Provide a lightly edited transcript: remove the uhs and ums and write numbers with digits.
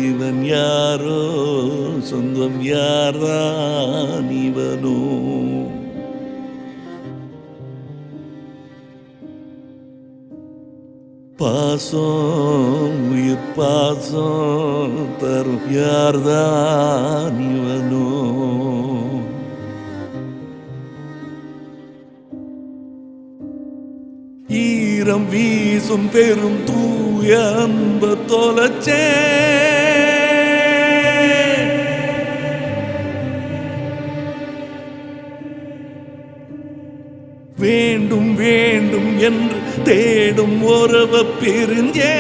இவன் யாரோ சொந்தம் யார்தான் இவனோ? பாசம் உயிர் பாசம் தரும் யார்தான் இவனோ? ஈரம் வீசும் பெரும் தூய அன்பு தொலைச்சே வேண்டும் வேண்டும் என்று தேடும் உறவ பிரிஞ்சே